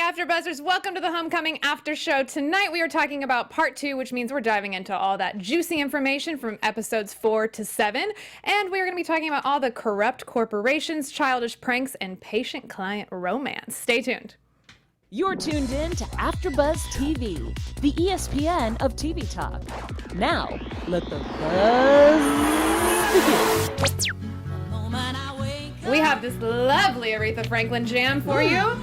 AfterBuzzers, welcome to the Homecoming After Show. Tonight we are talking about part 2, which means we're diving into all that juicy information from episodes 4 to 7. And we are going to be talking about all the corrupt corporations, childish pranks, and patient-client romance. Stay tuned. You're tuned in to AfterBuzz TV, the ESPN of TV talk. Now, let the buzz begin. We have this lovely Aretha Franklin jam for you.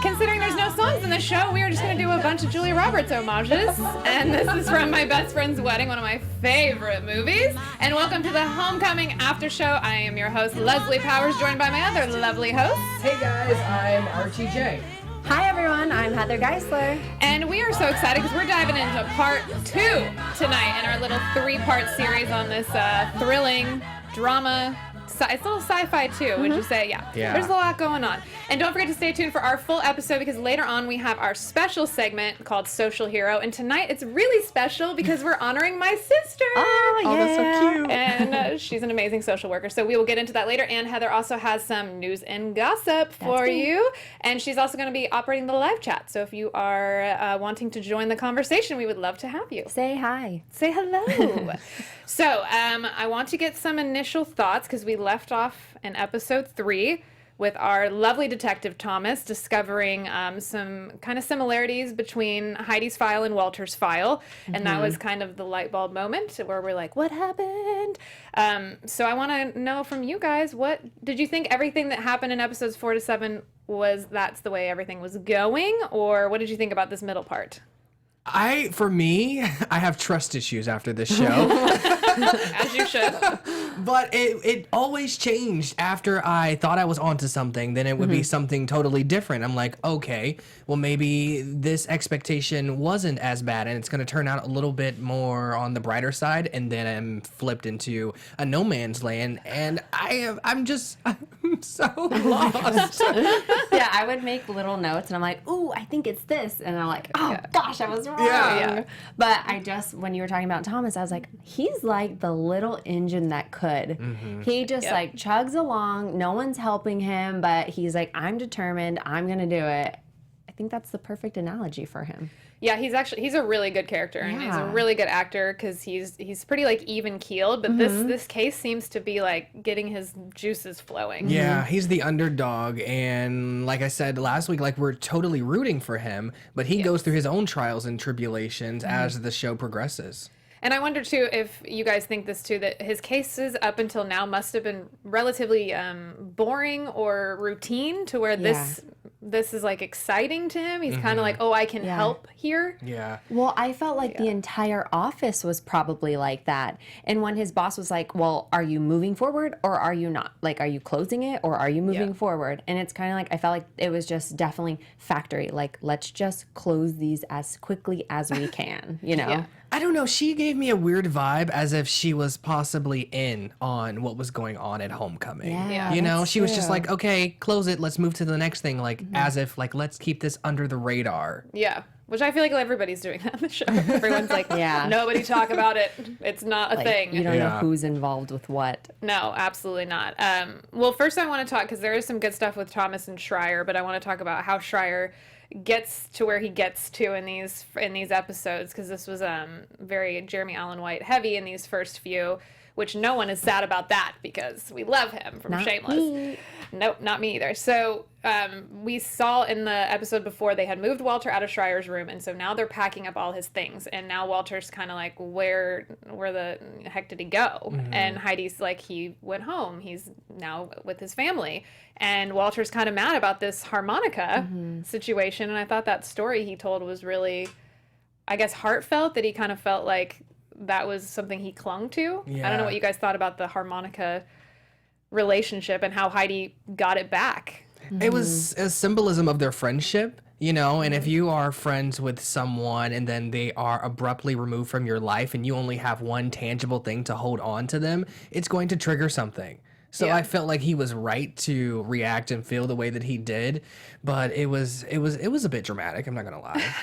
Considering there's no songs in the show, we are just going to do a bunch of Julia Roberts homages. And this is from My Best Friend's Wedding, one of my favorite movies. And welcome to the Homecoming After Show. I am your host, Lesley Powers, joined by my other lovely hosts. Hey guys, I'm Archie J. Hi everyone, I'm Heather Geisler. And we are so excited because we're diving into part 2 tonight in our little 3-part series on this thrilling drama. It's a little sci-fi too, would you say? Yeah. There's a lot going on. And don't forget to stay tuned for our full episode because later on we have our special segment called Social Hero. And tonight it's really special because we're honoring my sister. Oh, yeah. That's so cute. And she's an amazing social worker. So we will get into that later. And Heather also has some news and gossip for you. And she's also going to be operating the live chat. So if you are wanting to join the conversation, we would love to have you. Say hi. Say hello. So I want to get some initial thoughts because we left off in episode 3 with our lovely detective Thomas discovering some kind of similarities between Heidi's file and Walter's file. And that was kind of the light bulb moment where we're like, what happened? So I want to know from you guys, what did you think everything that happened in episodes 4 to 7 that's the way everything was going? Or what did you think about this middle part? For me, I have trust issues after this show. As you should. But it always changed after I thought I was onto something. Then it would be something totally different. I'm like, okay, well, maybe this expectation wasn't as bad and it's going to turn out a little bit more on the brighter side. And then I'm flipped into a no man's land. And I'm so lost. Yeah, I would make little notes and I'm like, ooh, I think it's this. And I'm like, oh gosh, I was wrong. Yeah. But when you were talking about Thomas, I was like, he's like the little engine that could. He just like chugs along. No one's helping him, but he's like, I'm determined. I'm going to do it. I think that's the perfect analogy for him. Yeah, he's a really good character, and he's a really good actor because he's pretty like even keeled. But this case seems to be like getting his juices flowing. Yeah, he's the underdog, and like I said last week, like we're totally rooting for him, but he goes through his own trials and tribulations as the show progresses. And I wonder too if you guys think this too, that his cases up until now must have been relatively boring or routine to where this is like exciting to him. He's kind of like, oh, I can help here. Yeah. Well, I felt like the entire office was probably like that. And when his boss was like, well, are you moving forward or are you not? Like, are you closing it or are you moving forward? And it's kind of like, I felt like it was just definitely factory. Like, let's just close these as quickly as we can, you know? I don't know. She gave me a weird vibe as if she was possibly in on what was going on at Homecoming. Yeah, you know, that's she was just true. like, okay, close it. Let's move to the next thing. Like, as if, like, let's keep this under the radar. Yeah. Which I feel like everybody's doing that on the show. Everyone's like, nobody talk about it. It's not a thing. You don't know who's involved with what. No, absolutely not. Well, first I want to talk, because there is some good stuff with Thomas and Schreier, but I want to talk about how Schreier gets to where he gets to in these episodes, because this was very Jeremy Allen White heavy in these first few, which no one is sad about that because we love him from Shameless. Me. Nope, not me either. So we saw in the episode before they had moved Walter out of Schreier's room, and so now they're packing up all his things, and now Walter's kind of like, where the heck did he go? And Heidi's like, he went home. He's now with his family. And Walter's kind of mad about this harmonica situation, and I thought that story he told was really, I guess, heartfelt, that he kind of felt like that was something he clung to. I don't know what you guys thought about the harmonica relationship and how Heidi got it back. It was a symbolism of their friendship, you know, and if you are friends with someone and then they are abruptly removed from your life and you only have one tangible thing to hold on to them, it's going to trigger something. So I felt like he was right to react and feel the way that he did, but it was a bit dramatic, I'm not going to lie.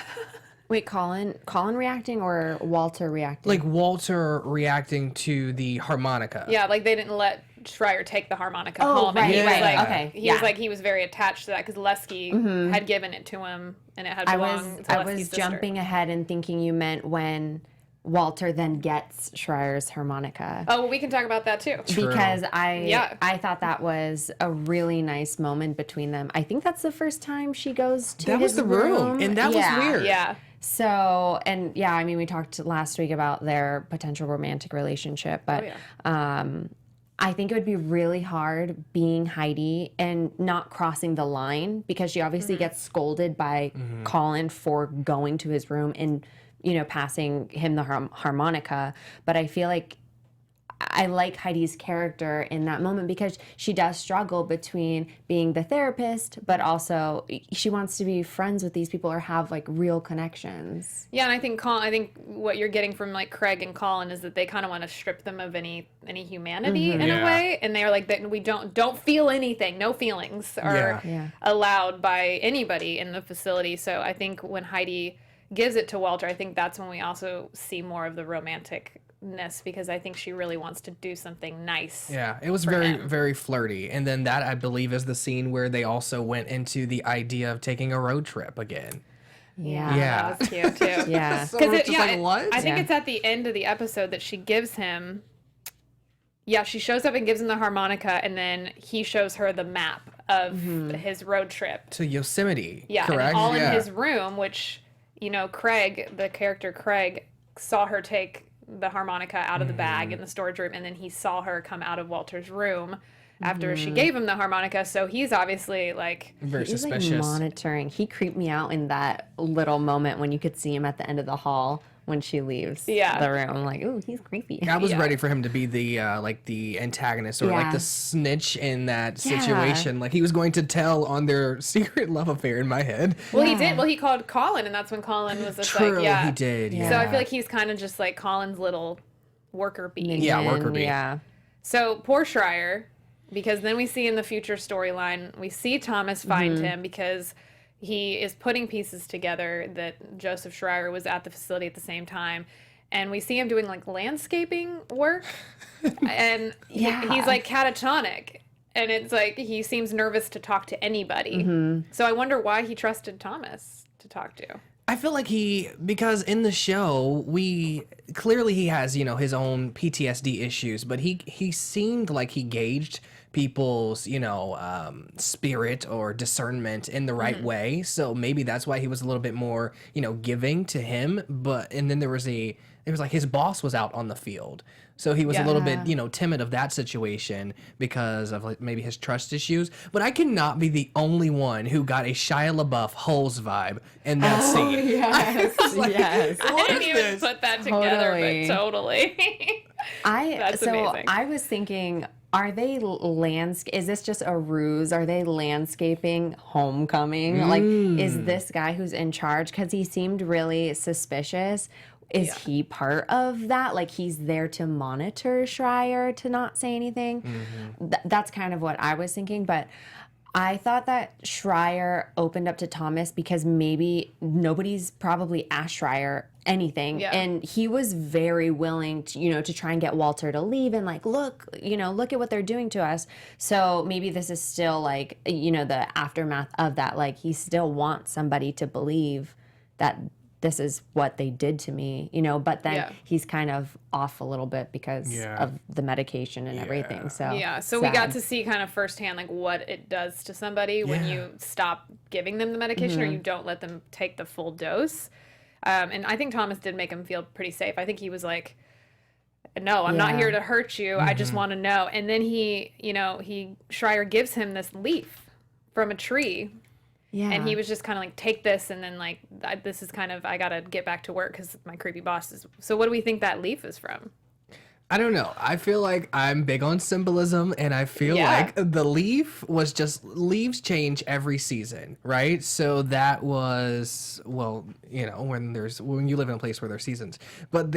Wait, Colin reacting or Walter reacting? Like Walter reacting to the harmonica. Yeah, like they didn't let Schreier take the harmonica Oh, home. And right, he was right. like, Okay, he yeah. was like, he was very attached to that because Lesley had given it to him, and it had I belonged to I Lesley's was sister. jumping ahead and thinking you meant when Walter then gets Schreier's harmonica. Oh, well, we can talk about that too. Because Yeah. I thought that was a really nice moment between them. I think that's the first time she goes to That was his the room, and that was weird. Yeah. So, and yeah, I mean, we talked last week about their potential romantic relationship, but I think it would be really hard being Heidi and not crossing the line because she obviously gets scolded by Colin for going to his room and, you know, passing him the harmonica. But I feel like I like Heidi's character in that moment because she does struggle between being the therapist, but also she wants to be friends with these people or have like real connections. Yeah, and I think what you're getting from like Craig and Colin is that they kind of want to strip them of any humanity in a way, and they're like that we don't feel anything, no feelings are allowed by anybody in the facility. So I think when Heidi gives it to Walter, I think that's when we also see more of the romanticness because I think she really wants to do something nice. Yeah, it was very flirty. And then that, I believe, is the scene where they also went into the idea of taking a road trip again. Yeah. That was cute too. Yeah. So we're just like, what? I think it's at the end of the episode that she gives him. Yeah, she shows up and gives him the harmonica, and then he shows her the map of his road trip. To Yosemite, Yeah, correct? and all in his room, which, you know, Craig, the character Craig, saw her take the harmonica out of the bag in the storage room, and then he saw her come out of Walter's room after she gave him the harmonica, so he's obviously like Very He's like suspicious. monitoring. He creeped me out in that little moment when you could see him at the end of the hall when she leaves the room. I'm like, ooh, he's creepy. I was ready for him to be the like the antagonist or like the snitch in that situation. Like he was going to tell on their secret love affair in my head. Well, he did. Well, he called Colin, and that's when Colin was just True, like, he did. Yeah. So I feel like he's kind of just like Colin's little worker bee. Yeah, worker bee. Yeah. So poor Schreier, because then we see in the future storyline, we see Thomas find him because he is putting pieces together that Joseph Schreier was at the facility at the same time. And we see him doing like landscaping work. And he's like catatonic. And it's like he seems nervous to talk to anybody. So I wonder why he trusted Thomas to talk to. I feel like because in the show, clearly he has, you know, his own PTSD issues, but he seemed like he gauged people's, you know, spirit or discernment in the right way. So maybe that's why he was a little bit more, you know, giving to him. And then there was like his boss was out on the field. So he was a little bit, you know, timid of that situation because of like maybe his trust issues. But I cannot be the only one who got a Shia LaBeouf Holes vibe in that scene. Yes. yes. I didn't even put that together, but totally. That's amazing. I was thinking, are they is this just a ruse? Are they landscaping Homecoming? Like, is this guy who's in charge? Because he seemed really suspicious. Is he part of that? Like, he's there to monitor Schreier to not say anything? That's kind of what I was thinking. But I thought that Schreier opened up to Thomas because maybe nobody's probably asked Schreier anything. Yeah. And he was very willing to, you know, to try and get Walter to leave and like, look at what they're doing to us. So maybe this is still like, you know, the aftermath of that. Like, he still wants somebody to believe that this is what they did to me, you know, but then he's kind of off a little bit because of the medication and everything. So we got to see kind of firsthand like what it does to somebody when you stop giving them the medication or you don't let them take the full dose. And I think Thomas did make him feel pretty safe. I think he was like, no, I'm not here to hurt you. I just want to know. And then Schreier gives him this leaf from a tree. Yeah. And he was just kind of like, take this, and then like, this is kind of, I got to get back to work because my creepy boss is. So what do we think that leaf is from? I don't know. I feel like I'm big on symbolism, and I feel like the leaf was just leaves change every season, right? So that was, well, you know, when you live in a place where there's seasons. But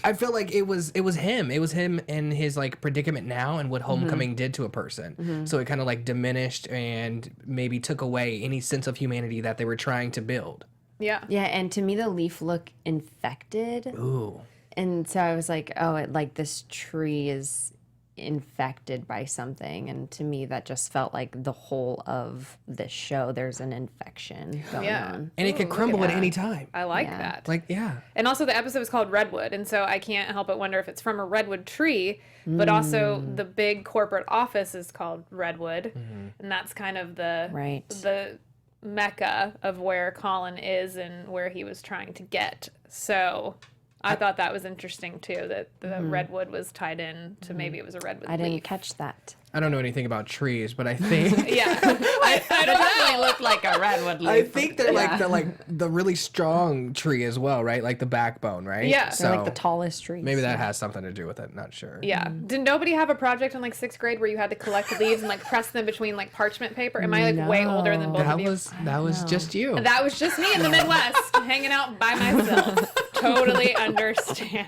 I feel like it was him. It was him and his like predicament now and what Homecoming did to a person. So it kind of like diminished and maybe took away any sense of humanity that they were trying to build. Yeah. Yeah, and to me the leaf looked infected. Ooh. And so I was like, oh, this tree is infected by something, and to me that just felt like the whole of this show there's an infection going on. And it could crumble at any time. I like that. Like, yeah. And also the episode was called Redwood, and so I can't help but wonder if it's from a redwood tree, but also the big corporate office is called Redwood, and that's kind of the mecca of where Colin is and where he was trying to get. So I thought that was interesting too, that the redwood was tied in to maybe it was a redwood I didn't leaf. catch that. I don't know anything about trees, but I think Yeah, I don't Definitely know. looked like a redwood leaf. I think they're like the really strong tree as well, right? Like the backbone, right? Yeah. So They're like the tallest trees. maybe that has something to do with it. Not sure. Yeah. Did nobody have a project in like 6th grade where you had to collect leaves and like press them between like parchment paper? Am I like way older than both That of you? was just you. That was just me in the Midwest, hanging out by myself. Totally understand.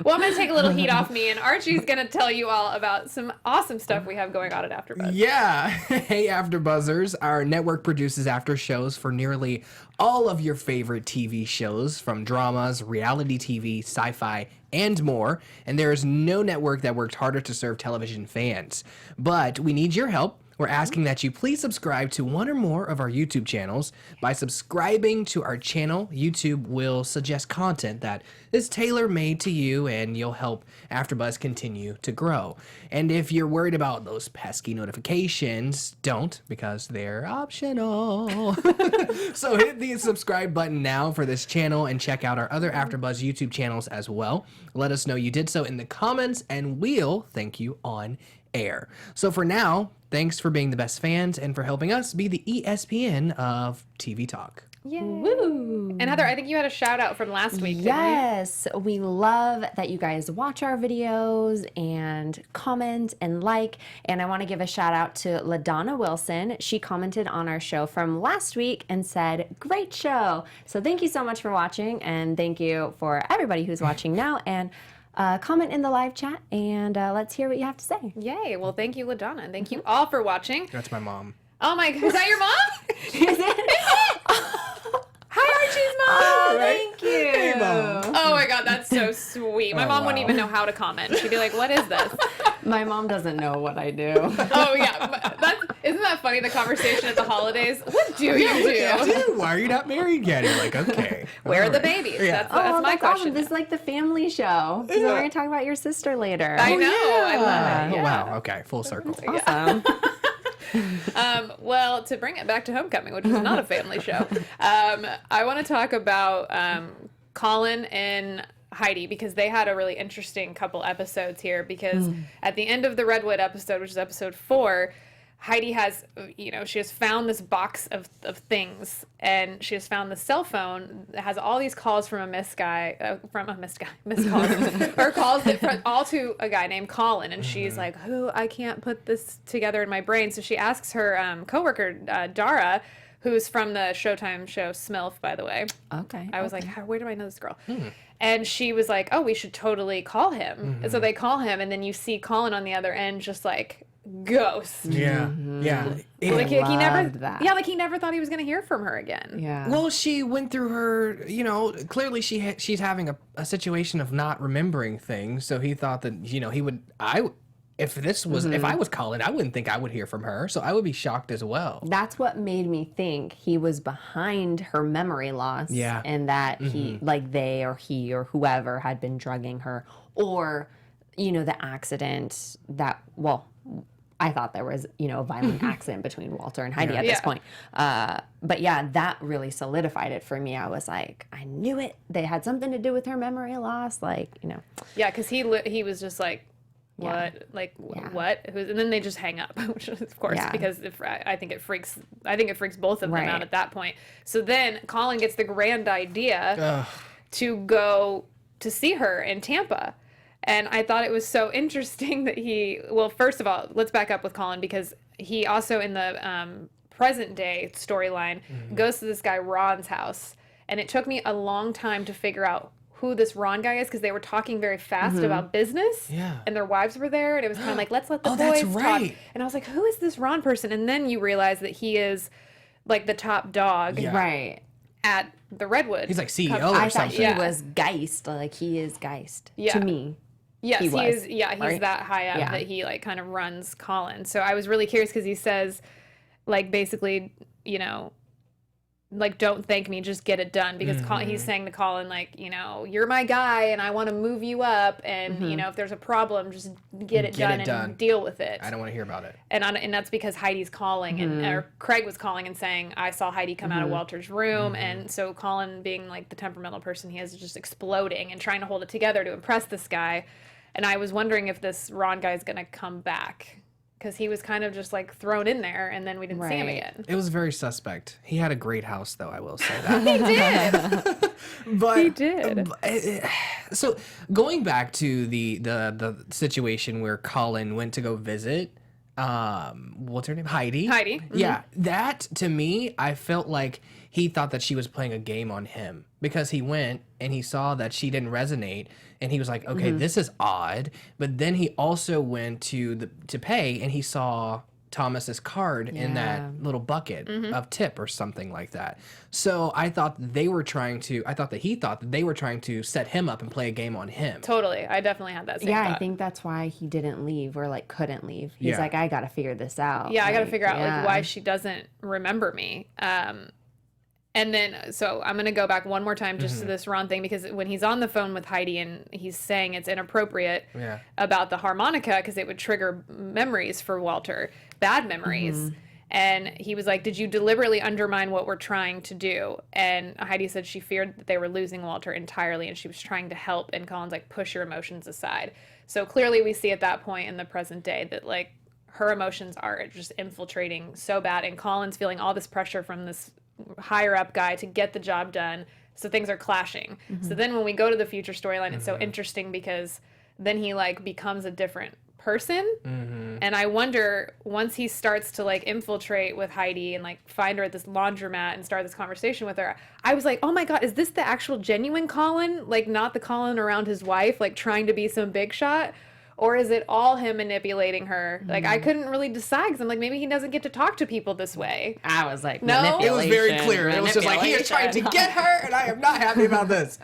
Well, I'm going to take a little heat off me, and Archie's going to tell you all about some awesome stuff we have going on at AfterBuzz. Yeah. Hey, AfterBuzzers. Our network produces after shows for nearly all of your favorite TV shows, from dramas, reality TV, sci-fi, and more. And there is no network that worked harder to serve television fans. But we need your help. We're asking that you please subscribe to one or more of our YouTube channels. By subscribing to our channel, YouTube will suggest content that is tailor-made to you, and you'll help AfterBuzz continue to grow. And if you're worried about those pesky notifications, don't, because they're optional. So hit the subscribe button now for this channel and check out our other AfterBuzz YouTube channels as well. Let us know you did so in the comments, and we'll thank you on air. So for now, thanks for being the best fans and for helping us be the ESPN of TV talk. Yay. Woo. And Heather, I think you had a shout out from last week, didn't Yes, we love that you guys watch our videos and comment and like. And I want to give a shout out to LaDonna Wilson. She commented on our show from last week and said, "Great show." So thank you so much for watching, and thank you for everybody who's watching now. And comment in the live chat, and let's hear what you have to say. Yay. Well, thank you, LaDonna. And thank you all for watching. That's my mom. Oh my God. Is that your mom? Is it? Hi, Archie's mom. Oh, Right? thank you. Hey, Mom. Oh my God, that's so sweet. My Oh, mom wouldn't wow. even know how to comment. She'd be like, "What is this?" My mom doesn't know what I do. Oh yeah, isn't that funny? The conversation at the holidays. What do you do? Dude, why are you not married yet? You're like, okay. Where are the Alright. babies? Yeah. That's my question. Awesome. This is like the family show. So we're going to talk about your sister later. I know. I love it. Oh, Yeah. wow. Okay. Full circle. Awesome. Well, to bring it back to Homecoming, which is not a family show, I want to talk about Colin and Heidi, because they had a really interesting couple episodes here, because at the end of the Redwood episode, which is episode 4, Heidi has, she has found this box of things, and she has found the cell phone that has all these calls from a missed calls, or calls that all to a guy named Colin, and she's like, I can't put this together in my brain. So she asks her coworker, Dara, who's from the Showtime show Smilf, by the way. Okay. I was like, where do I know this girl? And she was like, we should totally call him. And so they call him, and then you see Colin on the other end just like ghost. Yeah. Yeah. Like he never, loved that. like he never thought he was going to hear from her again. Yeah. Well, she went through her, clearly she's having a situation of not remembering things. So he thought that, he would, if I was Colin, I wouldn't think I would hear from her. So I would be shocked as well. That's what made me think he was behind her memory loss. Yeah. And that he or whoever had been drugging her, or, the accident that, I thought there was, a violent accident between Walter and Heidi at this point. But yeah, that really solidified it for me. I was like, I knew it. They had something to do with her memory loss. Yeah, because he was just like, what? Yeah. Like, Yeah. what? And then they just hang up, which is, of course, Yeah. because I think it freaks both of them Right. out at that point. So then Colin gets the grand idea Ugh. to go to see her in Tampa. And I thought it was so interesting that first of all, let's back up with Colin, because he also in the present day storyline goes to this guy Ron's house. And it took me a long time to figure out who this Ron guy is, because they were talking very fast about business. Yeah. And their wives were there, and it was kind of like, let's let the Oh, boys that's right. talk. And I was like, who is this Ron person? And then you realize that he is like the top dog Yeah. Right. at the Redwood. He's like CEO company. or I thought something. he Yeah. was Geist. Like, he is Geist Yeah. to me. Yes, he was. he's right? that high up Yeah. that he like kind of runs Colin. So I was really curious because he says, like, basically, you know, like, don't thank me, just get it done. Because he's saying to Colin, like, you know, you're my guy and I want to move you up. And, you know, if there's a problem, just get it done and deal with it. I don't want to hear about it. And that's because Heidi's calling, or Craig was calling and saying, I saw Heidi come out of Walter's room. And so Colin, being like the temperamental person he is, just exploding and trying to hold it together to impress this guy. And I was wondering if this Ron guy is going to come back. Because he was kind of just like thrown in there, and then we didn't see him again. It was very suspect. He had a great house, though. I will say that. He did. But He did. So going back to the situation where Colin went to go visit, what's her name? Heidi. Heidi. Mm-hmm. Yeah, that to me, I felt like he thought that she was playing a game on him because he went and he saw that she didn't resonate. And he was like, okay, this is odd. But then he also went to pay and he saw Thomas's card in that little bucket of tip or something like that. So I thought that he thought that they were trying to set him up and play a game on him. Totally. I definitely had that same thought. I think that's why he didn't leave or like couldn't leave. He's like, I got to figure this out. Yeah, I got to Like, figure out like why she doesn't remember me. And then, so I'm going to go back one more time just to this Ron thing, because when he's on the phone with Heidi and he's saying it's inappropriate about the harmonica because it would trigger memories for Walter, bad memories. And he was like, did you deliberately undermine what we're trying to do? And Heidi said she feared that they were losing Walter entirely and she was trying to help. And Colin's like, push your emotions aside. So clearly we see at that point in the present day that like her emotions are just infiltrating so bad. And Colin's feeling all this pressure from this higher up guy to get the job done, so things are clashing. So then when we go to the future storyline, it's so interesting because then he like becomes a different person. And I wonder, once he starts to like infiltrate with Heidi and like find her at this laundromat and start this conversation with her, I was like, oh my god, is this the actual genuine Colin, like not the Colin around his wife, like trying to be some big shot? Or is it all him manipulating her? Like, I couldn't really decide because I'm like, maybe he doesn't get to talk to people this way. I was like, No? It was very clear. It was just like, he is trying to get her, and I am not happy about this.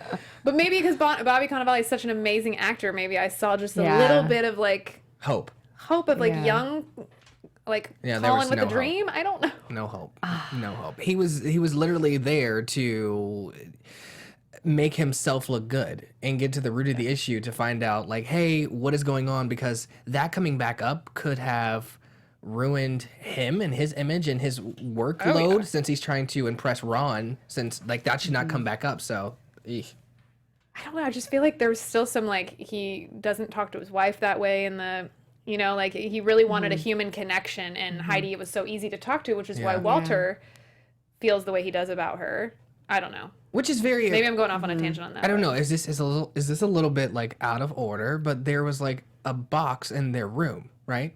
But maybe because Bobby Cannavale is such an amazing actor, maybe I saw just a little bit of like Hope of like young, like Colin with a no dream. I don't know. No hope. No hope. He was literally there to make himself look good and get to the root of the issue to find out like, hey, what is going on? Because that coming back up could have ruined him and his image and his workload since he's trying to impress Ron, since like that should not come back up. So eesh. I don't know. I just feel like there's still some like he doesn't talk to his wife that way in the, you know, like he really wanted a human connection, and Heidi it was so easy to talk to, which is why Walter feels the way he does about her. I don't know. Which is very Maybe I'm going off on a tangent on that. I don't know. Is this a little bit like out of order? But there was like a box in their room, right?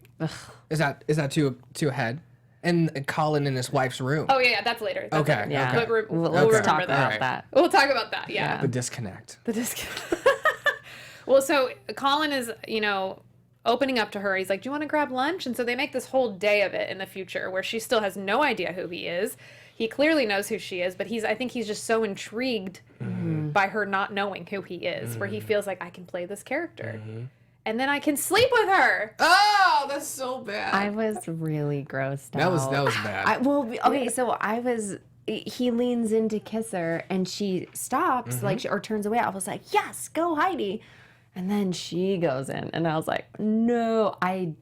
Is that to a head? And Colin in his wife's room. Oh yeah, that's later. That's Okay, later. Yeah. But Let's we'll remember talk that. about that. We'll talk about that. Yeah. The disconnect. The disc. Well, so Colin is, you know, opening up to her. He's like, do you want to grab lunch? And so they make this whole day of it in the future where she still has no idea who he is. He clearly knows who she is, but I think he's just so intrigued by her not knowing who he is, where he feels like, I can play this character. And then I can sleep with her. Oh, that's so bad. I was really grossed that out. was bad. He leans in to kiss her and she stops, or turns away. I was like, yes, go Heidi. And then she goes in and I was like, no, I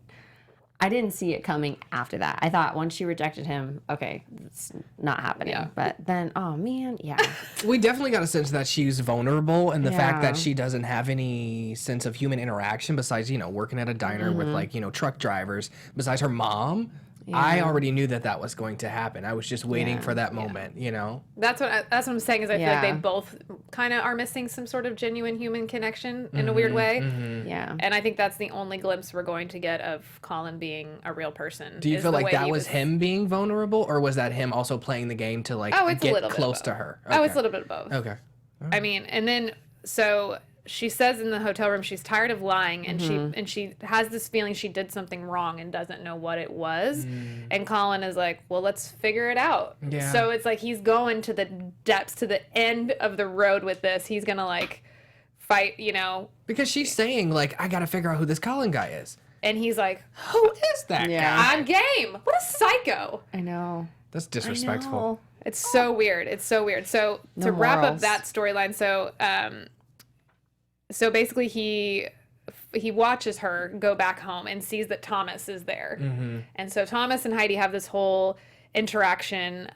didn't see it coming after that. I thought once she rejected him, okay, it's not happening. Yeah. But then, oh man, yeah. We definitely got a sense that she's vulnerable, and the fact Yeah. that she doesn't have any sense of human interaction besides, you know, working at a diner with like, you know, truck drivers, besides her mom. I already knew that was going to happen. I was just waiting for that moment, you know? That's what I'm saying is I feel like Yeah. they both kind of are missing some sort of genuine human connection in a weird way. Yeah. And I think that's the only glimpse we're going to get of Colin being a real person. Do you is feel the like way that he was him being vulnerable, or was that him also playing the game to like it's a get little bit of close both. to her? Oh, it's a little bit of both. Okay. I mean, and then so she says in the hotel room she's tired of lying, and she has this feeling she did something wrong and doesn't know what it was. And Colin is like, well, let's figure it out. Yeah. So it's like he's going to the depths, to the end of the road with this. He's gonna like fight, Because she's saying, like, I got to figure out who this Colin guy is. and he's like, Who is that guy? I'm game. What a psycho. I know. That's disrespectful. It's so weird. It's so weird. So to wrap up morals. that storyline, so basically he watches her go back home and sees that Thomas is there. And so Thomas and Heidi have this whole interaction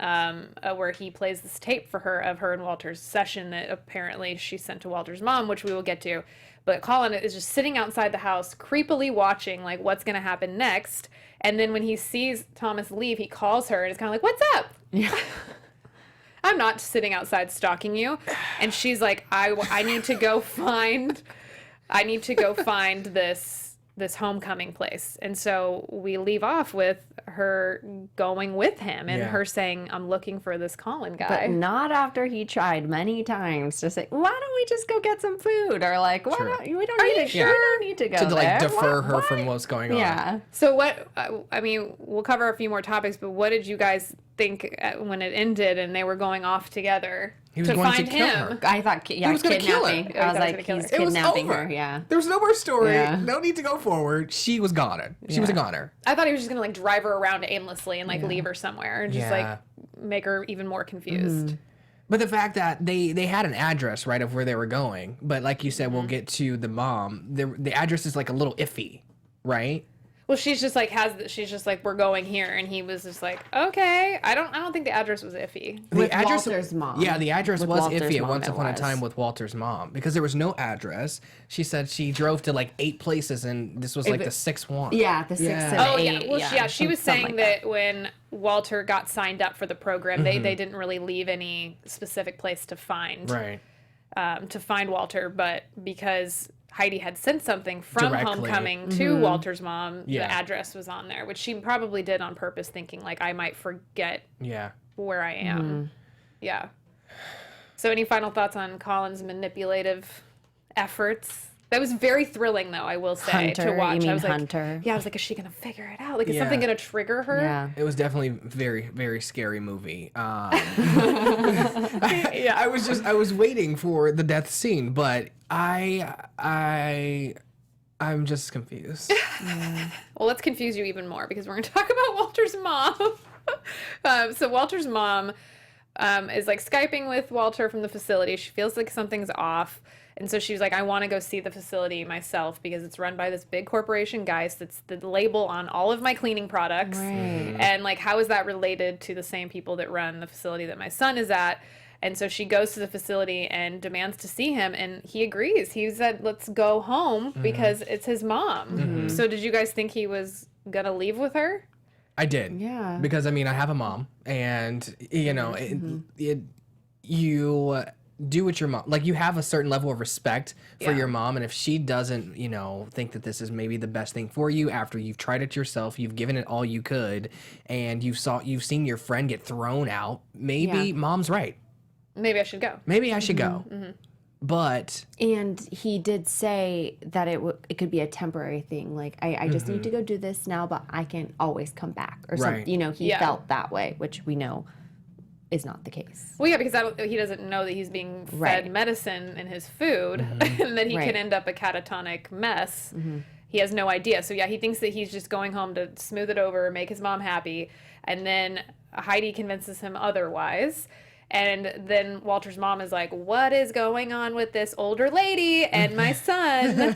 where he plays this tape for her of her and Walter's session that apparently she sent to Walter's mom, which we will get to. But Colin is just sitting outside the house, creepily watching, like, what's going to happen next. And then when he sees Thomas leave, he calls her and is kind of like, what's up? Yeah. I'm not sitting outside stalking you. And she's like, I need to go find this homecoming place. And so we leave off with her going with him and her saying, I'm looking for this Colin guy. But not after he tried many times to say, why don't we just go get some food? Or like, why don't we don't need to go To, like, there. defer Why- her why? from what's going on. Yeah. So what, I mean, we'll cover a few more topics, but what did you guys think when it ended and they were going off together He was to going to find kill him? her. I thought, He was gonna kill her. kidnapping. Yeah, I was he like, was gonna he's kill It was kidnapping over. her. Yeah. There was no more story. Yeah. No need to go forward. She was goner. She was a goner. I thought he was just gonna like drive her around aimlessly and like leave her somewhere and just Yeah. like make her even more confused. But the fact that they had an address, right, of where they were going. But like you said, we'll get to the mom. The address is like a little iffy, right? Well, she's just like we're going here, and he was just like, okay. I don't think the address was iffy. With the address, Walter's mom. Yeah, the address With was Walter's iffy at mom once it upon a was. time with Walter's mom because there was no address. She said she drove to like 8 places and this was like the 6th one. Yeah, the 6 and Oh 8. yeah, well she was something saying like that when Walter got signed up for the program, they didn't really leave any specific place to find Right. to find Walter, but because Heidi had sent something from Directly. Homecoming to Walter's mom, Yeah. the address was on there, which she probably did on purpose, thinking like I might forget Yeah. where I am. Yeah. So any final thoughts on Colin's manipulative efforts? That was very thrilling, though, I will say, to Hunter, watch. you mean I was like, Hunter? yeah, I was like, is she gonna figure it out? Like, is Yeah. something gonna trigger her? Yeah. It was definitely a very, very scary movie. Yeah. I was waiting for the death scene, but I'm just confused. Well, let's confuse you even more because we're going to talk about Walter's mom. So Walter's mom is like Skyping with Walter from the facility. She feels like something's off. And so she's like, I want to go see the facility myself because it's run by this big corporation, guys. That's the label on all of my cleaning products. Right. And like, how is that related to the same people that run the facility that my son is at? And so she goes to the facility and demands to see him, and he agrees. He said, let's go home because it's his mom. So did you guys think he was going to leave with her? I did. Yeah. Because I mean, I have a mom, and you know, you do what your mom like. You have a certain level of respect for Yeah. your mom, and if she doesn't, think that this is maybe the best thing for you after you've tried it yourself, you've given it all you could, and you've seen your friend get thrown out. Maybe Yeah. mom's right. Maybe I should go. Maybe I should go. But And he did say that it could be a temporary thing. Like, I just need to go do this now, but I can always come back. Or Right. something. He Yeah. felt that way, which we know is not the case. Well, yeah, because he doesn't know that he's being fed Right. medicine in his food and that he Right. can end up a catatonic mess. He has no idea. So, yeah, he thinks that he's just going home to smooth it over, make his mom happy. And then Heidi convinces him otherwise. And then Walter's mom is like, what is going on with this older lady and my son?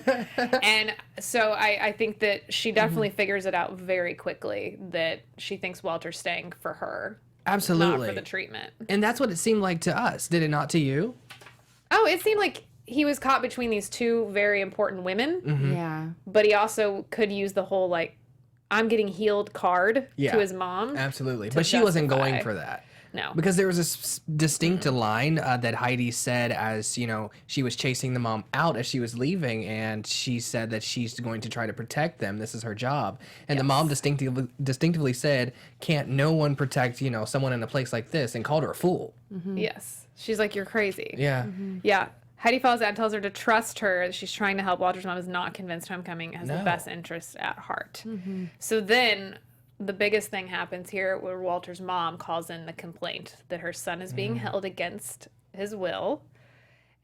And so I think that she definitely figures it out very quickly that she thinks Walter's staying for her, absolutely, not for the treatment. and that's what it seemed like to us. Did it not to you? Oh, it seemed like he was caught between these two very important women, Yeah. but he also could use the whole, like, I'm getting healed card Yeah. to his mom. Absolutely, but she wasn't justify. going for that. No. Because there was a distinct line that Heidi said as, she was chasing the mom out as she was leaving, and she said that she's going to try to protect them. This is her job. And the mom distinctively said, can't no one protect, someone in a place like this, and called her a fool. Yes. She's like, you're crazy. Yeah. Yeah. Heidi follows that and tells her to trust her. She's trying to help. Walter's mom is not convinced Homecoming has the No. best interests at heart. So then the biggest thing happens here where Walter's mom calls in the complaint that her son is being held against his will.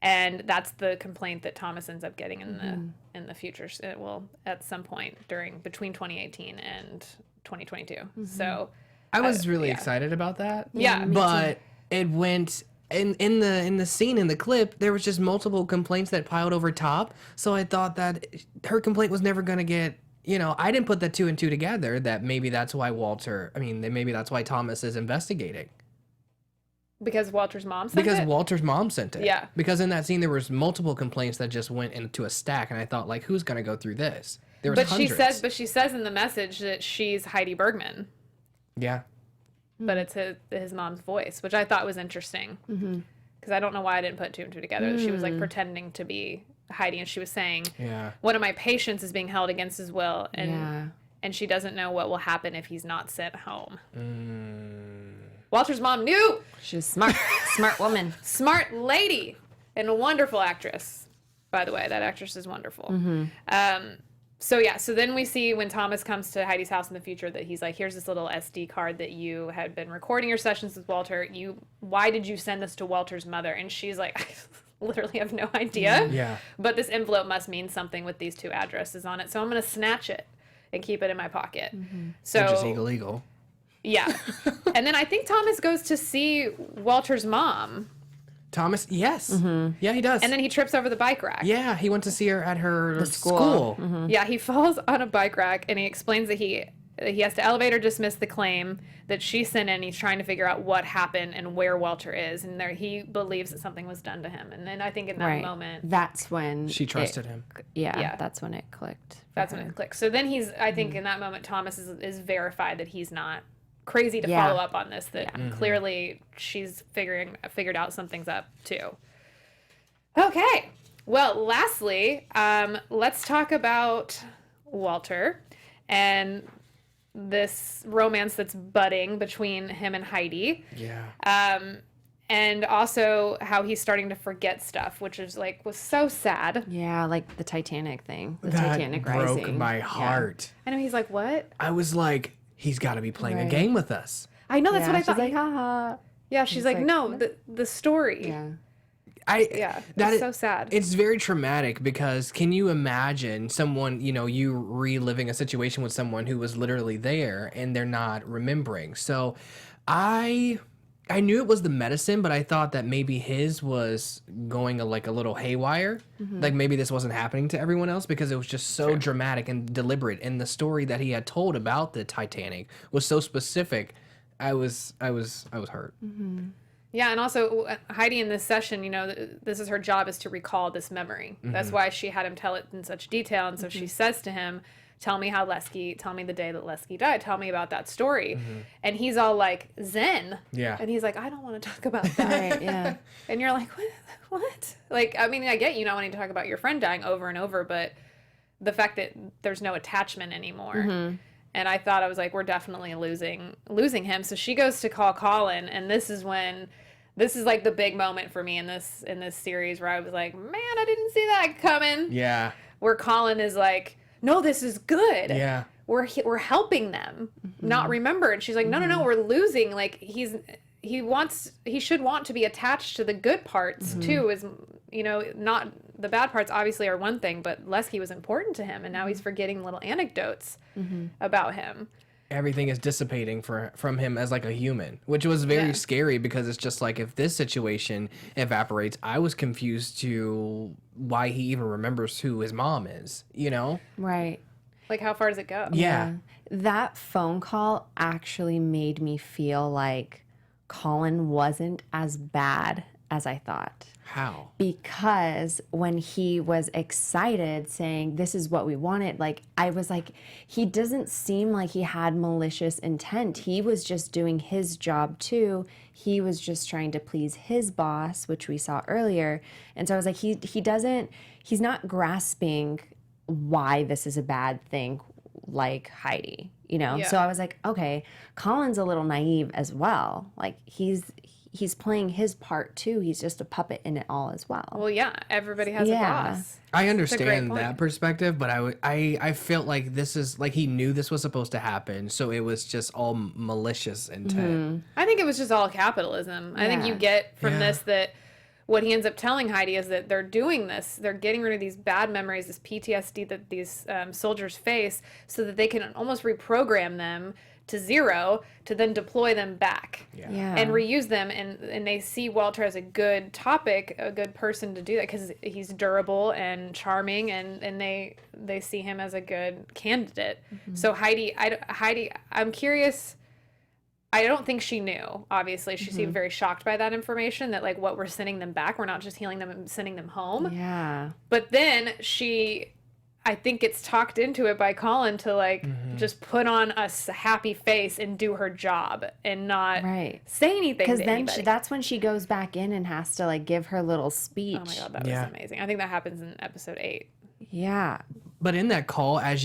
And that's the complaint that Thomas ends up getting in the future. Well, at some point between 2018 and 2022. So I was really excited about that. Yeah, me but it went in the scene in the clip. There was just multiple complaints that piled over top. So I thought that her complaint was never gonna get. I didn't put the 2 and 2 together. That maybe that's why maybe that's why Thomas is investigating. because Walter's mom sent Because it? Walter's mom sent it. Yeah. Because in that scene there was multiple complaints that just went into a stack, and I thought, like, who's gonna go through this? There was hundreds. She says in the message that she's Heidi Bergman, Yeah. but it's his mom's voice, which I thought was interesting. Because I don't know why I didn't put 2 and 2 together. That she was like pretending to be Heidi, and she was saying, Yeah. one of my patients is being held against his will, and Yeah. and she doesn't know what will happen if he's not sent home. Walter's mom knew. She's smart. Smart woman. Smart lady and a wonderful actress, by the way. That actress is wonderful. So then we see when Thomas comes to Heidi's house in the future that he's like, here's this little SD card that you had been recording your sessions with Walter. Why did you send this to Walter's mother? And she's like, I literally have no idea. Yeah. But this envelope must mean something with these 2 addresses on it. So I'm going to snatch it and keep it in my pocket. So Which is illegal. yeah. And then I think Thomas goes to see Walter's mom. Thomas, yes. Yeah, he does. And then he trips over the bike rack. yeah, he went to see her at her school. school. Yeah, he falls on a bike rack, and he explains that he has to elevate or dismiss the claim that she sent in. He's trying to figure out what happened and where Walter is, and he believes that something was done to him. And then I think in that moment, That's when She trusted him. Yeah, that's when it clicked. that's when it clicks. So then I think in that moment, Thomas is verified that he's not crazy to Yeah. follow up on this, that clearly she's figured out something's up too. Okay. Well, lastly, let's talk about Walter and this romance that's budding between him and Heidi. Yeah. And also how he's starting to forget stuff, which was so sad. Yeah, like the Titanic thing. The That Titanic broke rising. my Yeah. heart. I know, he's like, what? I was like, he's got to be playing a Right. game with us. I know, that's Yeah, what I she's thought. like, haha. Yeah, she's like, like, no, the story. Yeah. Yeah, it's so sad. It's very traumatic because can you imagine someone, you reliving a situation with someone who was literally there and they're not remembering. So I knew it was the medicine, but I thought that maybe his was going a little haywire. Like maybe this wasn't happening to everyone else because it was just so dramatic and deliberate. And the story that he had told about the Titanic was so specific. I was hurt. Yeah, and also Heidi in this session, this is her job, is to recall this memory. That's why she had him tell it in such detail. And so she says to him, tell me the day that Lesley died. Tell me about that story. And he's all like, zen. Yeah. And he's like, I don't want to talk about that. Right, yeah. And you're like, what? Like, I mean, I get you not wanting to talk about your friend dying over and over, but the fact that there's no attachment anymore. And I thought, I was like, we're definitely losing him. So she goes to call Colin, and this is like the big moment for me in this series where I was like, man, I didn't see that coming. Yeah. Where Colin is like, no, this is good. Yeah. We're helping them not remember. And she's like, no, we're losing. Like he should want to be attached to the good parts too, is, not the bad parts obviously are one thing, but Lesley was important to him, and now he's forgetting little anecdotes about him. Everything is dissipating from him as like a human, which was very scary because it's just like if this situation evaporates, I was confused to why he even remembers who his mom is, Right. Like, how far does it go? Yeah. That phone call actually made me feel like Colin wasn't as bad as I thought. How? Because when he was excited saying, this is what we wanted, I was like, he doesn't seem like he had malicious intent. He was just doing his job too. He was just trying to please his boss, which we saw earlier. And so I was like, he's not grasping why this is a bad thing like Heidi, Yeah. So I was like, okay, Colin's a little naive as well. Like he's playing his part too. He's just a puppet in it all as well. Well, yeah, everybody has a boss. I great understand point. that perspective, but I felt like this is like he knew this was supposed to happen, so it was just all malicious intent. I think it was just all capitalism. I think Yeah. you get from Yeah. this that what he ends up telling Heidi is that they're doing this. They're getting rid of these bad memories, this PTSD that these soldiers face, so that they can almost reprogram them to zero to then deploy them back and reuse them. And they see Walter as a good topic, a good person to do that because he's durable and charming, and they see him as a good candidate. So Heidi, I'm curious. I don't think she knew, obviously. She seemed very shocked by that information, that, like, what we're sending them back, we're not just healing them and sending them home. Yeah. But then I think gets talked into it by Colin to, like, just put on a happy face and do her job and not say anything Because to then anybody. that's when she goes back in and has to, like, give her little speech. Oh, my God, that was amazing. I think that happens in episode 8. Yeah. But in that call, as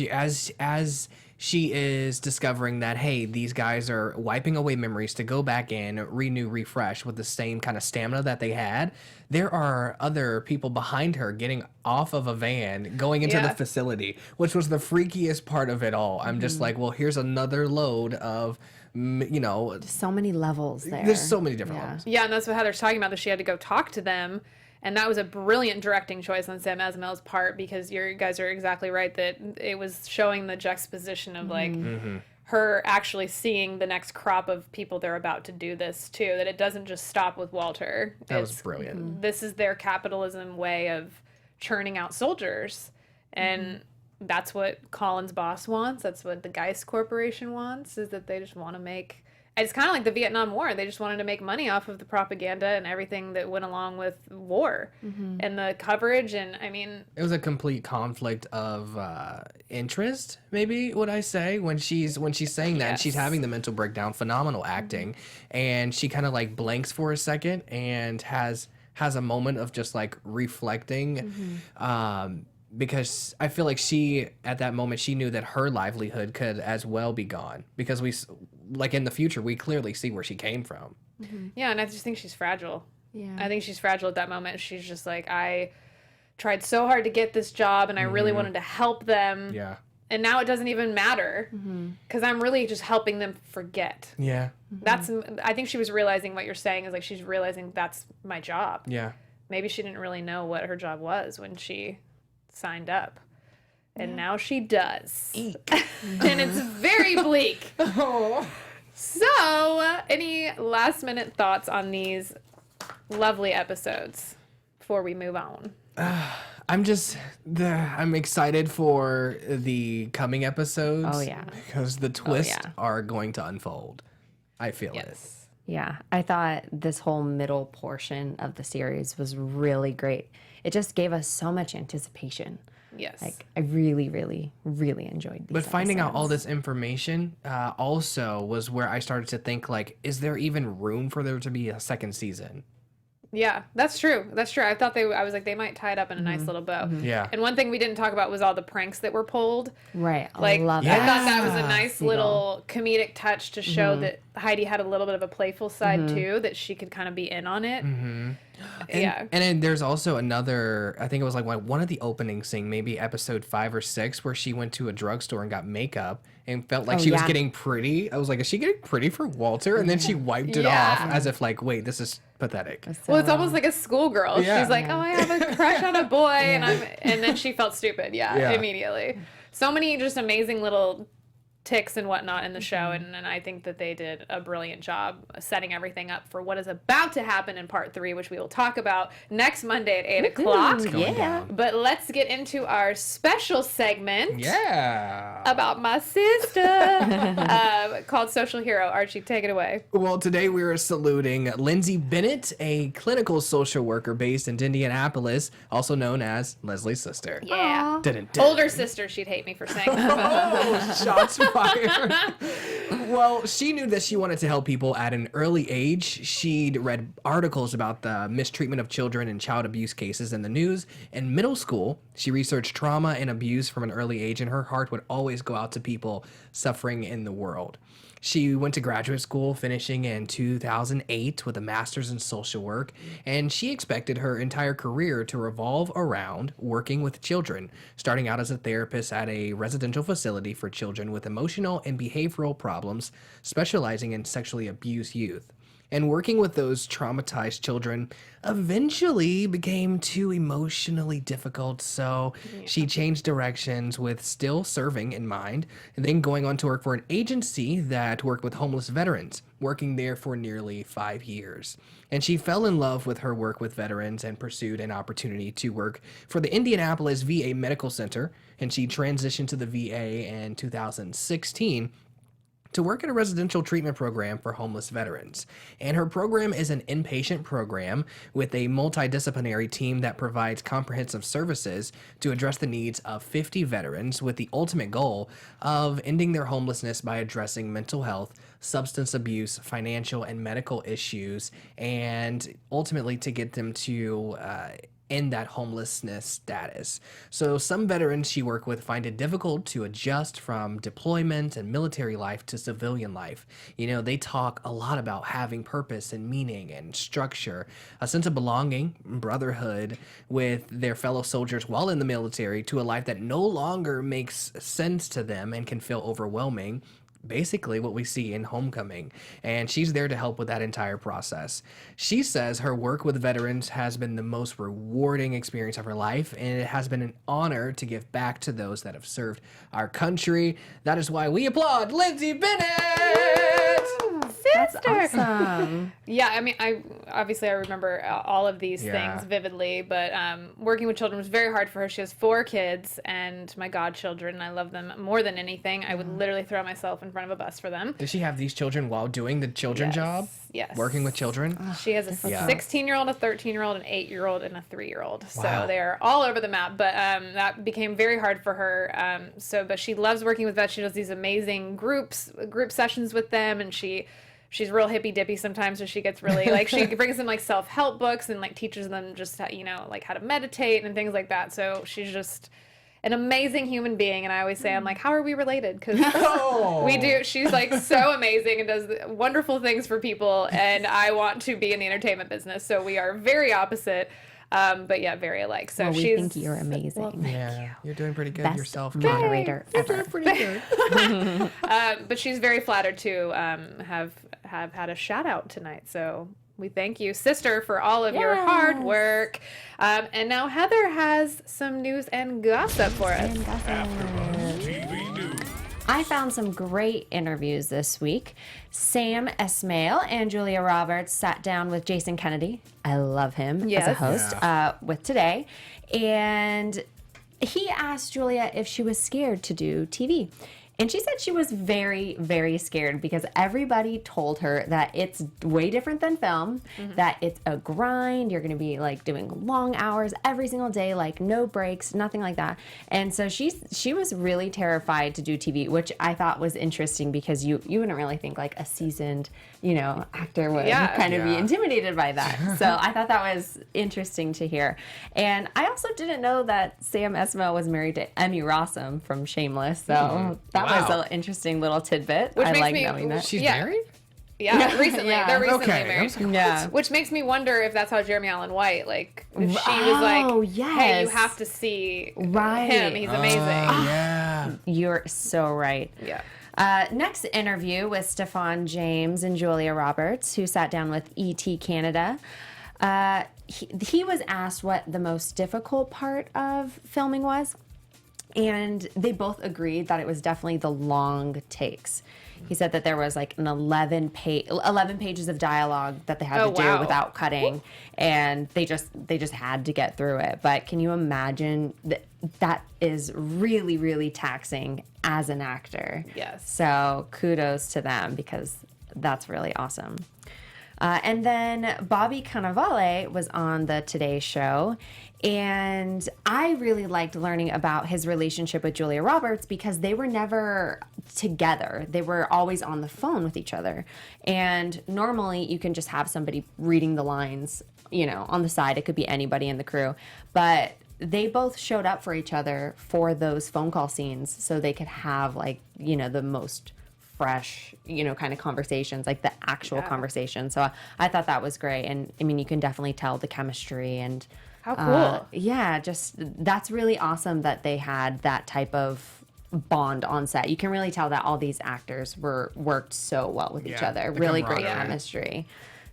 she is discovering that, hey, these guys are wiping away memories to go back in, renew, refresh with the same kind of stamina that they had, there are other people behind her getting off of a van, going into the facility, which was the freakiest part of it all. I'm just like, well, here's another load of, Just so many levels there. There's so many different levels. Yeah, and that's what Heather's talking about, that she had to go talk to them. And that was a brilliant directing choice on Sam Esmail's part, because you guys are exactly right that it was showing the juxtaposition of, like, her actually seeing the next crop of people they're about to do this to, that it doesn't just stop with Walter. That was brilliant. This is their capitalism way of churning out soldiers. And that's what Colin's boss wants. That's what the Geist Corporation wants, is that they just want to make... It's kind of like the Vietnam War. They just wanted to make money off of the propaganda and everything that went along with war and the coverage. And I mean, it was a complete conflict of interest, maybe would I say, when she's saying that and she's having the mental breakdown. Phenomenal acting, and she kind of like blanks for a second and has a moment of just like reflecting. Because I feel like she, at that moment, she knew that her livelihood could as well be gone. Because like in the future, we clearly see where she came from. Yeah, and I just think she's fragile. Yeah. I think she's fragile at that moment. She's just like, I tried so hard to get this job, and I really wanted to help them. Yeah. And now it doesn't even matter, because I'm really just helping them forget. Yeah. I think she was realizing what you're saying is, like, she's realizing that's my job. Yeah. Maybe she didn't really know what her job was when she signed up, and now she does. And it's very bleak. So any last minute thoughts on these lovely episodes before we move on? I'm excited for the coming episodes. Oh, yeah. Because the twists are going to unfold. I feel it. Yeah, I thought this whole middle portion of the series was really great. It just gave us so much anticipation. Yes. Like, I really, really, really enjoyed these But finding out episodes. all this information also was where I started to think, like, is there even room for there to be a second season? Yeah, that's true. That's true. I was like, they might tie it up in a nice little bow. Yeah. And one thing we didn't talk about was all the pranks that were pulled. Right. Like, I love I that. thought that was a nice little comedic touch to show that Heidi had a little bit of a playful side too, that she could kind of be in on it. And then there's also another, I think it was like one of the opening scene, maybe episode 5 or 6, where she went to a drugstore and got makeup and felt like she was getting pretty. I was like, is she getting pretty for Walter? And then she wiped it off as if like, wait, this is pathetic. Well, it's almost like a schoolgirl. Yeah. She's like, oh, I have a crush on a boy. And then she felt stupid. Yeah, immediately. So many just amazing little ticks and whatnot in the show, and I think that they did a brilliant job setting everything up for what is about to happen in part 3, which we will talk about next Monday at 8 o'clock. Yeah. But let's get into our special segment about my sister called Social Hero. Archie, take it away. Well, today we are saluting Lindsay Bennett, a clinical social worker based in Indianapolis, also known as Leslie's sister. Yeah. Dun-dun-dun. Older sister, she'd hate me for saying that. Oh, shots fired. Well, she knew that she wanted to help people at an early age. She'd read articles about the mistreatment of children and child abuse cases in the news. In middle school, she researched trauma and abuse from an early age, and her heart would always go out to people suffering in the world. She went to graduate school, finishing in 2008 with a master's in social work, and she expected her entire career to revolve around working with children, starting out as a therapist at a residential facility for children with emotional and behavioral problems, specializing in sexually abused youth. And working with those traumatized children eventually became too emotionally difficult, so she changed directions with still serving in mind, and then going on to work for an agency that worked with homeless veterans, working there for nearly 5 years. And she fell in love with her work with veterans and pursued an opportunity to work for the Indianapolis VA Medical Center, and she transitioned to the VA in 2016 to work at a residential treatment program for homeless veterans. And her program is an inpatient program with a multidisciplinary team that provides comprehensive services to address the needs of 50 veterans, with the ultimate goal of ending their homelessness by addressing mental health, substance abuse, financial and medical issues, and ultimately to get them to in that homelessness status. So some veterans she worked with find it difficult to adjust from deployment and military life to civilian life. You know, they talk a lot about having purpose and meaning and structure, a sense of belonging, brotherhood with their fellow soldiers while in the military, to a life that no longer makes sense to them and can feel overwhelming. Basically what we see in Homecoming, and she's there to help with that entire process. She says her work with veterans has been the most rewarding experience of her life, and it has been an honor to give back to those that have served our country. That is why we applaud Lindsay Bennett! That's awesome. Yeah, I mean, I remember all of these things vividly, but working with children was very hard for her. She has 4 kids, and my godchildren, I love them more than anything. I would literally throw myself in front of a bus for them. Does she have these children while doing the children job? Yes. Working with children? She has a 16-year-old, a 13-year-old, an 8-year-old, and a 3-year-old. Wow. So they're all over the map, but that became very hard for her. But she loves working with vets. She does these amazing group sessions with them, and she's real hippy dippy sometimes, so she gets really like, she brings them like self-help books and like teaches them just how, like how to meditate and things like that. So she's just an amazing human being. And I always say, I'm like, how are we related? Because we do. She's like so amazing and does wonderful things for people. And I want to be in the entertainment business. So we are very opposite. But yeah, very alike. So we think you're amazing. Well, thank You're doing pretty good Best yourself. moderator ever. Pretty good. But she's very flattered to have had a shout out tonight. So we thank you, sister, for all of your hard work. And now Heather has some news and gossip for us. I found some great interviews this week. Sam Esmail and Julia Roberts sat down with Jason Kennedy. I love him as a host with Today. And he asked Julia if she was scared to do TV. And she said she was very, very scared because everybody told her that it's way different than film, that it's a grind. You're going to be like doing long hours every single day, like no breaks, nothing like that. And so she was really terrified to do TV, which I thought was interesting because you wouldn't really think like a seasoned, actor would kind of be intimidated by that. So I thought that was interesting to hear. And I also didn't know that Sam Esmail was married to Emmy Rossum from Shameless. So that was an interesting little tidbit. Which I makes like me- knowing that. She's married? Yeah, recently. Yeah. They're recently Okay. married. Yeah. Which makes me wonder if that's how Jeremy Allen White, like, if she was like, hey, you have to see him. He's amazing. Yeah. You're so right. Yeah. Next interview with Stefan James and Julia Roberts, who sat down with ET Canada. He was asked what the most difficult part of filming was, and they both agreed that it was definitely the long takes. He said that there was like an 11 pages of dialogue that they had to do without cutting, and they just had to get through it. But can you imagine that is really, really taxing as an actor? Yes. So kudos to them because that's really awesome. And then Bobby Cannavale was on the Today Show, and I really liked learning about his relationship with Julia Roberts because they were never together. They were always on the phone with each other. And normally you can just have somebody reading the lines, on the side. It could be anybody in the crew. But they both showed up for each other for those phone call scenes so they could have the most fresh, kind of conversations, like the actual conversation. So I thought that was great. And I mean, you can definitely tell the chemistry and How cool. That's really awesome that they had that type of bond on set. You can really tell that all these actors worked so well with each other. Really great chemistry.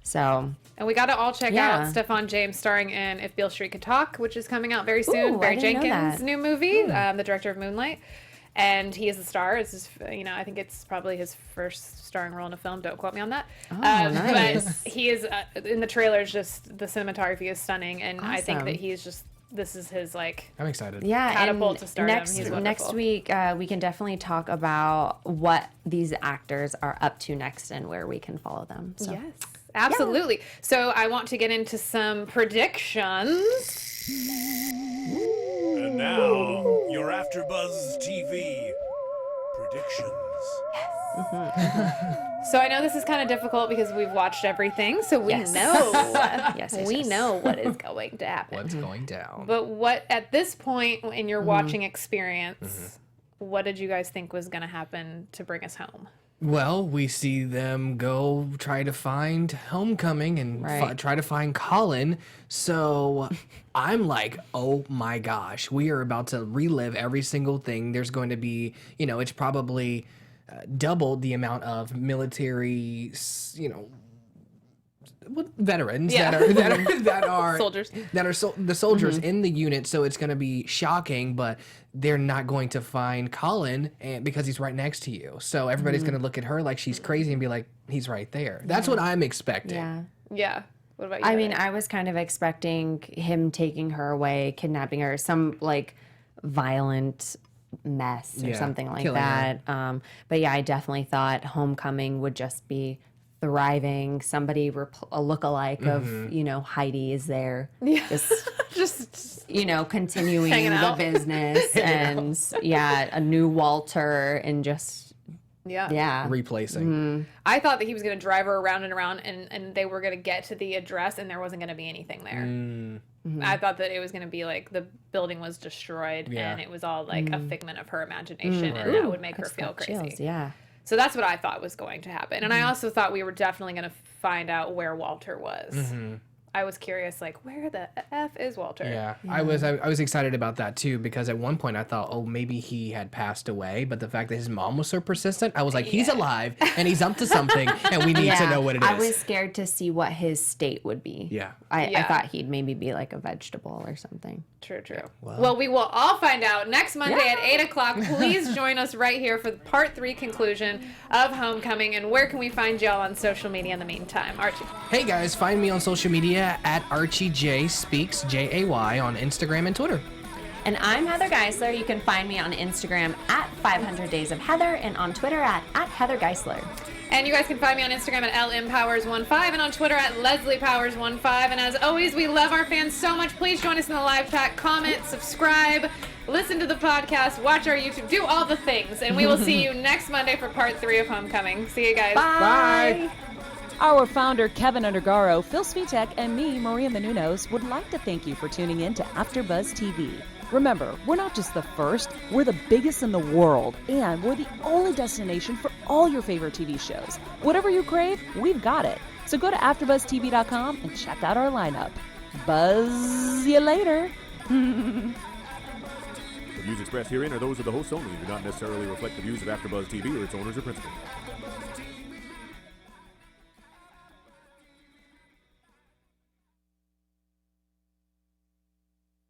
So And we got to all check Yeah. out Stefan James starring in If Beale Street Could Talk, which is coming out very soon. Ooh, I Barry didn't know Jenkins' that. new movie, the director of Moonlight. And he is the star. It's just, I think it's probably his first starring role in a film. Don't quote me on that. Nice. But he is, in the trailers, just the cinematography is stunning. And I think Awesome. that he's just, this is his, like, I'm excited. yeah, catapult and to stardom. He's wonderful. next week we can definitely talk about what these actors are up to next and where we can follow them. So. Yes, absolutely. So I want to get into some predictions. And now, your AfterBuzz TV predictions. So I know this is kind of difficult because we've watched everything, so we Yes. know Yes, we yes. know what is going to happen. What's going down? But what at this point in your watching experience, what did you guys think was going to happen to bring us home? Well, we see them go try to find Homecoming and Right. try to find Colin. So I'm like, oh my gosh, we are about to relive every single thing. There's going to be, it's probably doubled the amount of military, veterans Yeah. that are Soldiers. that are the soldiers in the unit. So it's going to be shocking, but they're not going to find Colin because he's right next to you. So everybody's going to look at her like she's crazy and be like, he's right there. That's what I'm expecting. Yeah. Yeah. What about you? I mean, Heather? I was kind of expecting him taking her away, kidnapping her, some like violent mess or Yeah, something like killing her. that. But yeah, I definitely thought Homecoming would just be thriving. Somebody, a lookalike of, Heidi is there. just Continuing Hanging the out. business and a new Walter and just, yeah. Replacing. I thought that he was going to drive her around and around, and they were going to get to the address, and there wasn't going to be anything there. I thought that it was going to be like the building was destroyed, Yeah. and it was all like a figment of her imagination, and that would make her Just feel got crazy. chills, yeah. So that's what I thought was going to happen, and I also thought we were definitely going to find out where Walter was. I was curious, like, where the F is Walter? Yeah, I was excited about that too because at one point I thought, oh, maybe he had passed away, but the fact that his mom was so persistent, I was like, he's alive and he's up to something, and we need to know what it is. I was scared to see what his state would be. Yeah. I Yeah. thought he'd maybe be like a vegetable or something. True. Well, we will all find out next Monday at 8 o'clock. Please join us right here for the part 3 conclusion of Homecoming. And where can we find y'all on social media in the meantime? Archie. Hey guys, find me on social media at Archie J Speaks JAY on Instagram and Twitter. And I'm Heather Geisler. You can find me on Instagram at 500 Days of Heather and on Twitter at Heather Geisler. And you guys can find me on Instagram at LMPowers15 and on Twitter at LesleyPowers15. And as always, we love our fans so much. Please join us in the live chat, comment, subscribe, listen to the podcast, watch our YouTube, do all the things. And we will see you next Monday for part 3 of Homecoming. See you guys. Bye. Our founder, Keven Undergaro, Phil Svitek, and me, Maria Menounos, would like to thank you for tuning in to AfterBuzz TV. Remember, we're not just the first, we're the biggest in the world, and we're the only destination for all your favorite TV shows. Whatever you crave, we've got it. So go to AfterBuzzTV.com and check out our lineup. Buzz you later. The views expressed herein are those of the hosts only and do not necessarily reflect the views of AfterBuzz TV or its owners or principals.